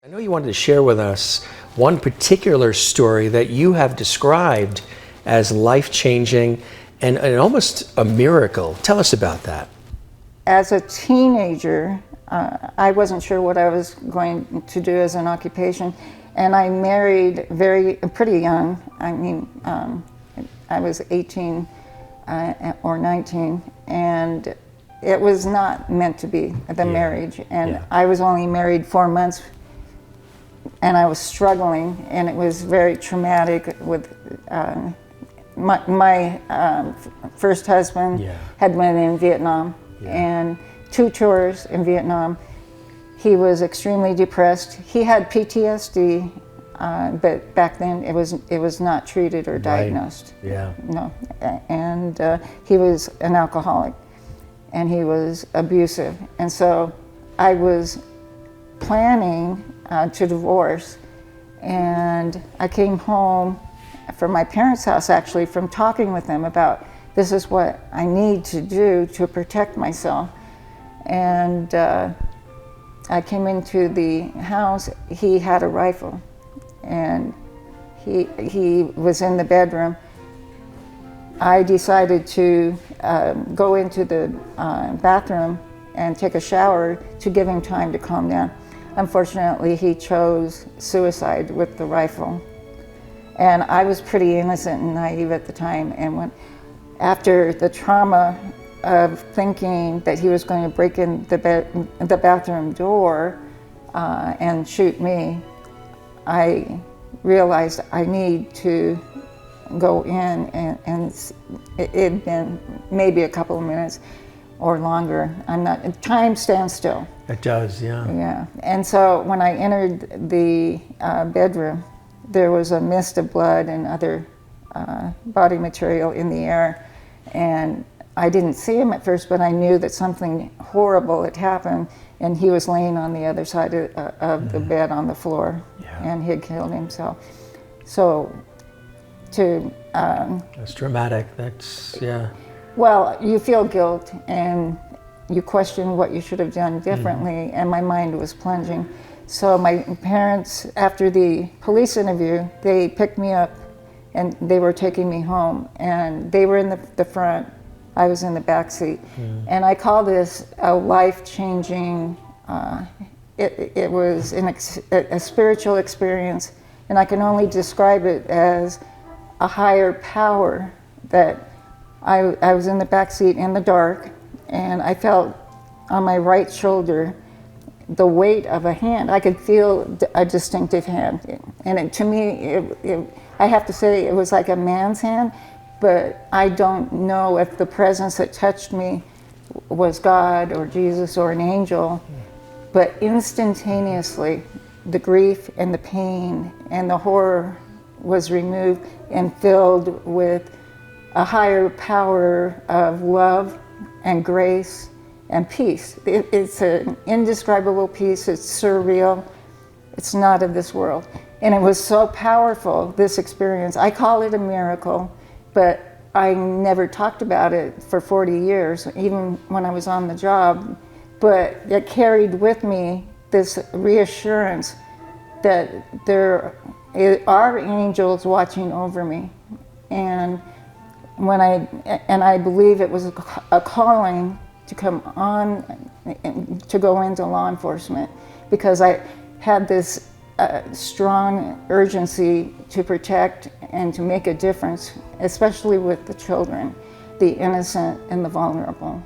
I know you wanted to share with us one particular story that you have described as life-changing and almost a miracle. Tell us about that. As a teenager, I wasn't sure what I was going to do as an occupation, and I married pretty young. I mean, I was 18 or 19, and it was not meant to be, the marriage. And I was only married 4 months, and I was struggling, and it was very traumatic. With my first husband had been in Vietnam, and 2 tours in Vietnam. He was extremely depressed. He had PTSD, but back then it was not treated or diagnosed. No, and he was an alcoholic, and he was abusive, and so I was planning to divorce, and I came home from my parents' house, actually, from talking with them about this is what I need to do to protect myself. And I came into the house. He had a rifle, and he was in the bedroom. I decided to go into the bathroom and take a shower to give him time to calm down. Unfortunately, he chose suicide with the rifle. And I was pretty innocent and naive at the time. And after the trauma of thinking that he was going to break in the bathroom door and shoot me, I realized I need to go in, and it had been maybe a couple of minutes or longer. Time stands still. It does, yeah. Yeah, and so when I entered the bedroom, there was a mist of blood and other body material in the air, and I didn't see him at first, but I knew that something horrible had happened, and he was laying on the other side of the bed on the floor, and he had killed himself. So that's dramatic. That's, well, you feel guilt, and you question what you should have done differently, and my mind was plunging. So my parents, after the police interview, they picked me up, and they were taking me home, and they were in the front, I was in the back seat. And I call this a life-changing, it was a spiritual experience, and I can only describe it as a higher power. That I was in the back seat in the dark, and I felt on my right shoulder the weight of a hand. I could feel a distinctive hand, and to me, I have to say it was like a man's hand, but I don't know if the presence that touched me was God or Jesus or an angel, but instantaneously, the grief and the pain and the horror was removed and filled with a higher power of love and grace and peace. It's an indescribable peace. It's surreal. It's not of this world. And it was so powerful, this experience. I call it a miracle, but I never talked about it for 40 years, even when I was on the job. But it carried with me this reassurance that there are angels watching over me. And I believe it was a calling to come on, to go into law enforcement, because I had this strong urgency to protect and to make a difference, especially with the children, the innocent and the vulnerable.